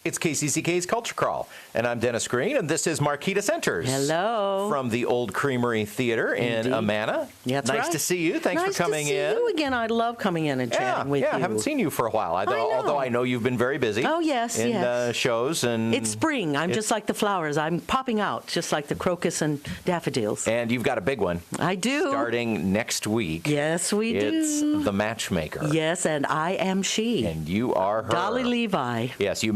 It's KCCK's Culture Crawl, and I'm Dennis Green, and this is Marquita Centers. Hello. From the Old Creamery Theater in Amana. That's nice right. to see you. Thanks for coming in. Nice to see you again. I love coming in and chatting with you. Yeah, I haven't seen you for a while, although I know you've been very busy. Oh, yes, in shows. And it's spring. I'm just like the flowers. I'm popping out, just like the crocus and daffodils. And you've got a big one. I do. Starting next week. Yes, we do. It's The Matchmaker. Yes, and I am she. And you are her. Dolly Levi. Yes, you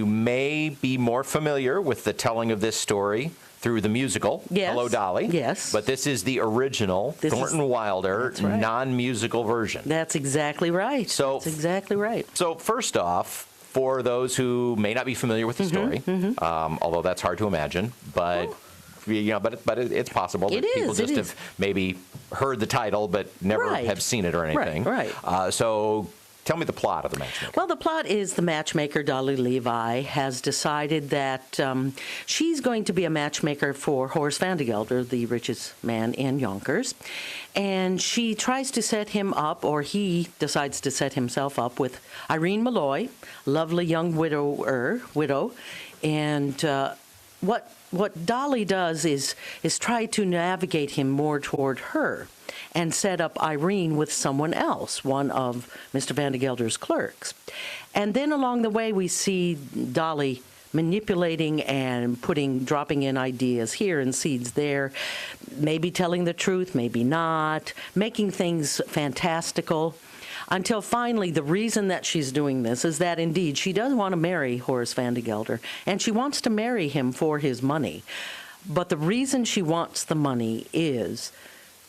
may be more familiar with the telling of this story through the musical, Hello, Dolly. Yes. But this is the original Thornton Wilder non-musical version. That's exactly right. That's exactly right. So first off, for those who may not be familiar with the story, although that's hard to imagine, but it's possible that people just have maybe heard the title but never have seen it or anything. Right. So tell me the plot of The Matchmaker. Well, the plot is the matchmaker, Dolly Levi, has decided that she's going to be a matchmaker for Horace Vandegelder, the richest man in Yonkers. And she tries to set him up, or he decides to set himself up with Irene Malloy, lovely young widow. And what Dolly does is try to navigate him more toward her and set up Irene with someone else, one of Mr. Vandegelder's clerks. And then along the way, we see Dolly manipulating and dropping in ideas here and seeds there, maybe telling the truth, maybe not, making things fantastical, until finally the reason that she's doing this is that indeed she does want to marry Horace Vandegelder, and she wants to marry him for his money. But the reason she wants the money is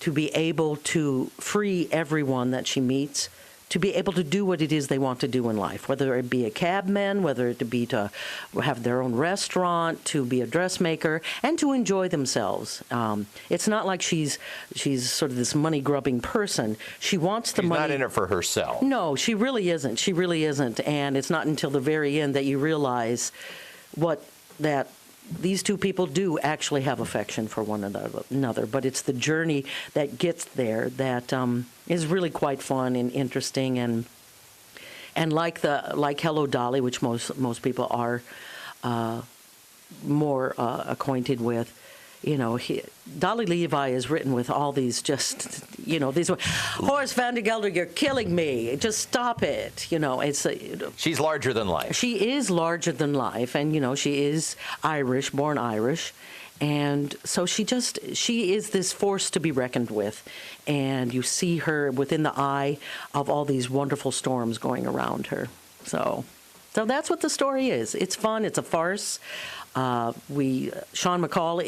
to be able to free everyone that she meets, to be able to do what it is they want to do in life, whether it be a cabman, whether it be to have their own restaurant, to be a dressmaker, and to enjoy themselves. It's not like she's sort of this money-grubbing person. She wants the money. She's not in it for herself. No, she really isn't. She really isn't. And it's not until the very end that you realize that these two people do actually have affection for one another, but it's the journey that gets there that is really quite fun and interesting, and like Hello, Dolly, which most people are more acquainted with. Dolly Levi is written with all these these Horace Vandegelder, you're killing me. Just stop it. She's larger than life. She is larger than life, and she is Irish, born Irish, and so she is this force to be reckoned with, and you see her within the eye of all these wonderful storms going around her. So that's what the story is. It's fun. It's a farce. Sean McCall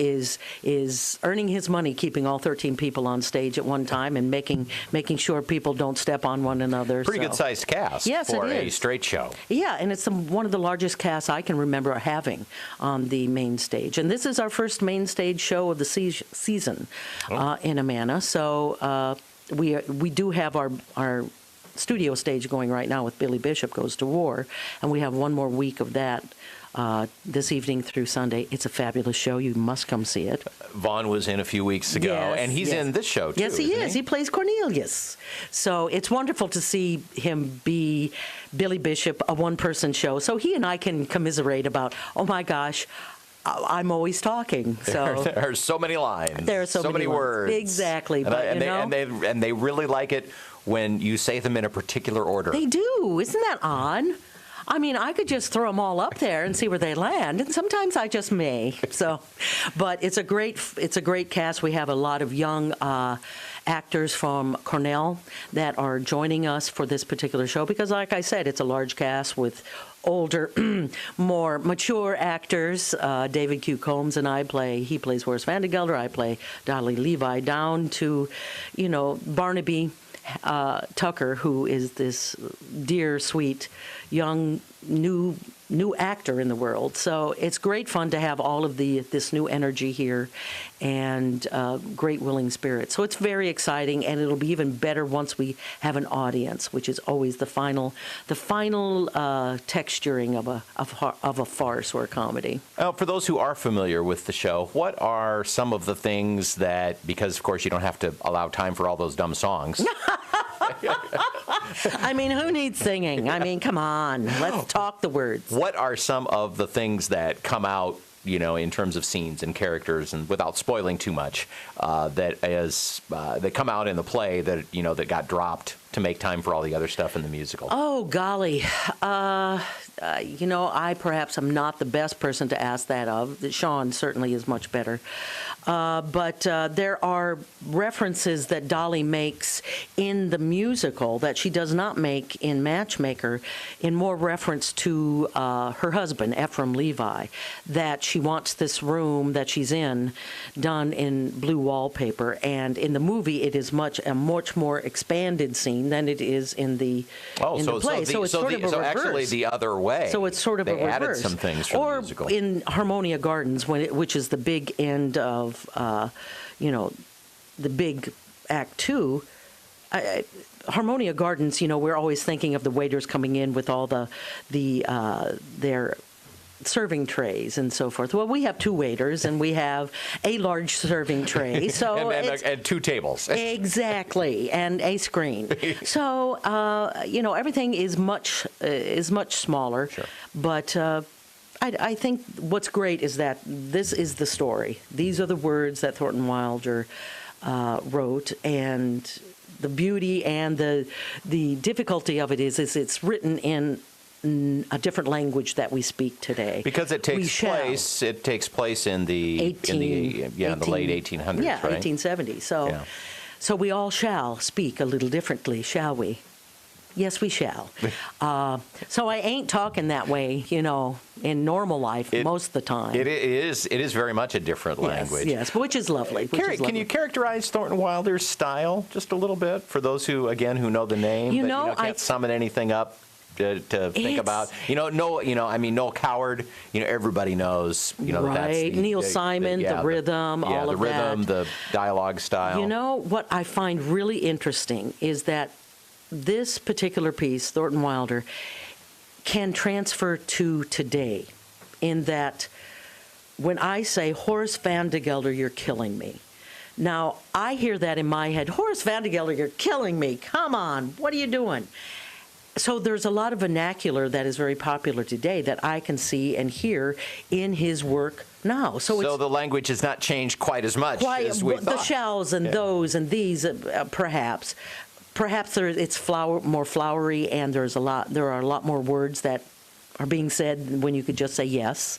is earning his money keeping all 13 people on stage at one time and making sure people don't step on one another. Pretty good sized cast for a straight show. Yeah, and it's one of the largest casts I can remember having on the main stage. And this is our first main stage show of the season in Amana. So we do have our studio stage going right now with Billy Bishop Goes to War, and we have one more week of that this evening through Sunday. It's a fabulous show. You must come see it. Vaughn was in a few weeks ago, and he's in this show, too. Yes, he is. He plays Cornelius. So it's wonderful to see him be Billy Bishop, a one-person show. So he and I can commiserate about, oh, my gosh, I'm always talking. So there are so many lines. There are so many words. Exactly. And they really like it when you say them in a particular order. They do. Isn't that odd? I mean, I could just throw them all up there and see where they land, and sometimes I just may. So, but it's a great cast. We have a lot of young actors from Cornell that are joining us for this particular show because, like I said, it's a large cast with older, more mature actors. David Q. Combs and he plays Horace Vandegelder. I play Dolly Levi, down to, Barnaby Tucker, who is this dear, sweet, young, new actor in the world. So it's great fun to have all of this new energy here and great willing spirit. So it's very exciting, and it'll be even better once we have an audience, which is always the final texturing of a farce or a comedy. For those who are familiar with the show, what are some of the things that, because of course you don't have to allow time for all those dumb songs. I mean, who needs singing? I mean, come on. Let's talk the words. What are some of the things that come out, in terms of scenes and characters, and without spoiling too much, that come out in the play that that got dropped to make time for all the other stuff in the musical? Oh, golly. I perhaps am not the best person to ask that of. Sean certainly is much better. But there are references that Dolly makes in the musical that she does not make in Matchmaker, in more reference to her husband, Ephraim Levi, that she wants this room that she's in done in blue wallpaper. And in the movie, it is a much more expanded scene than it is in the play. So it's sort of a reverse. Actually the other way. So it's sort of a reverse. They added some things from the musical. Or in Harmonia Gardens, which is the big end of, the big Act 2, Harmonia Gardens, we're always thinking of the waiters coming in with all their serving trays and so forth. Well, we have 2 waiters, and we have a large serving tray. So and 2 tables. Exactly, and a screen. So everything is much smaller. Sure. But I think what's great is that this is the story. These are the words that Thornton Wilder wrote, and the beauty and the difficulty of it is it's written in a different language that we speak today. Because it takes place in the late 1800s, yeah, right? 1870. So we all shall speak a little differently, shall we? Yes, we shall. So I ain't talking that way, in normal life most of the time. It is very much a different language. Yes, which is lovely. Can you characterize Thornton Wilder's style just a little bit for those who know the name, but can't summon anything up to think about? Noel Coward, everybody knows, right. That's Neil Simon, the rhythm, all of that. The rhythm, the dialogue style. What I find really interesting is that this particular piece, Thornton Wilder, can transfer to today, in that when I say, Horace Van de Gelder, you're killing me. Now, I hear that in my head, Horace Van de Gelder, you're killing me. Come on, what are you doing? So there's a lot of vernacular that is very popular today that I can see and hear in his work now. So the language has not changed quite as much as we thought. The shells and those and these, perhaps. Perhaps it's more flowery, and there are a lot more words that are being said when you could just say yes,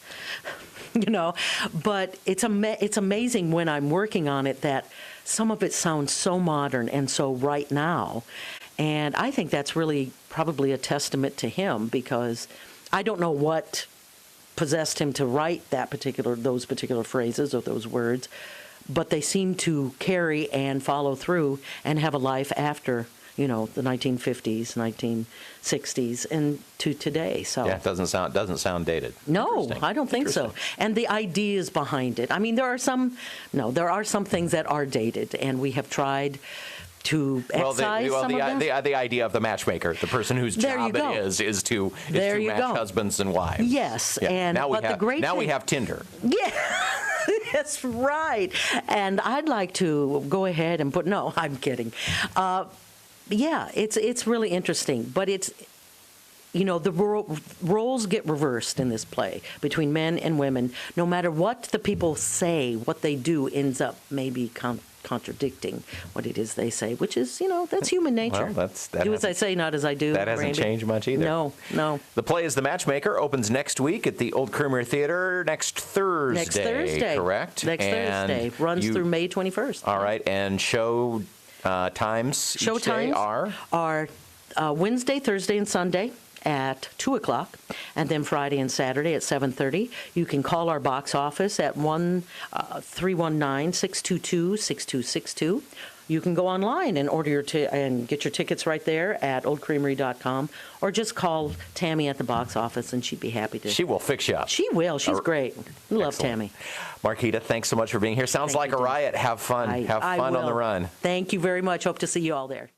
But it's amazing when I'm working on it that some of it sounds so modern and so right now, and I think that's really probably a testament to him, because I don't know what possessed him to write those particular phrases or those words, but they seem to carry and follow through and have a life after, the 1950s, 1960s, and to today. So yeah, it doesn't sound dated. No, I don't think so. And the ideas behind it. I mean, there are some things that are dated, and we have tried to excise some of them. The idea of the matchmaker, the person whose job it is to match husbands and wives. Yes, yeah. Now we have Tinder. Yeah. That's right. And I'd like to go ahead and no, I'm kidding. Yeah, it's really interesting, but it's, the roles get reversed in this play between men and women. No matter what the people say, what they do ends up maybe contradicting what it is they say, which is, that's human nature. Well, do as I say, not as I do. That hasn't changed much either. No. The play is The Matchmaker, opens next week at the Old Creamery Theater next Thursday, correct? Next Thursday. Runs through May 21st. All right, and show times each day are Wednesday, Thursday, and Sunday at 2 o'clock, and then Friday and Saturday at 7:30. You can call our box office at 319-622-6262. You can go online and and get your tickets right there at oldcreamery.com, or just call Tammy at the box office, and she'd be happy to. She will fix you up. She will. She's great. We love Tammy. Marquita, thanks so much for being here. Sounds like a riot. Have fun. Have fun on the run. Thank you very much. Hope to see you all there.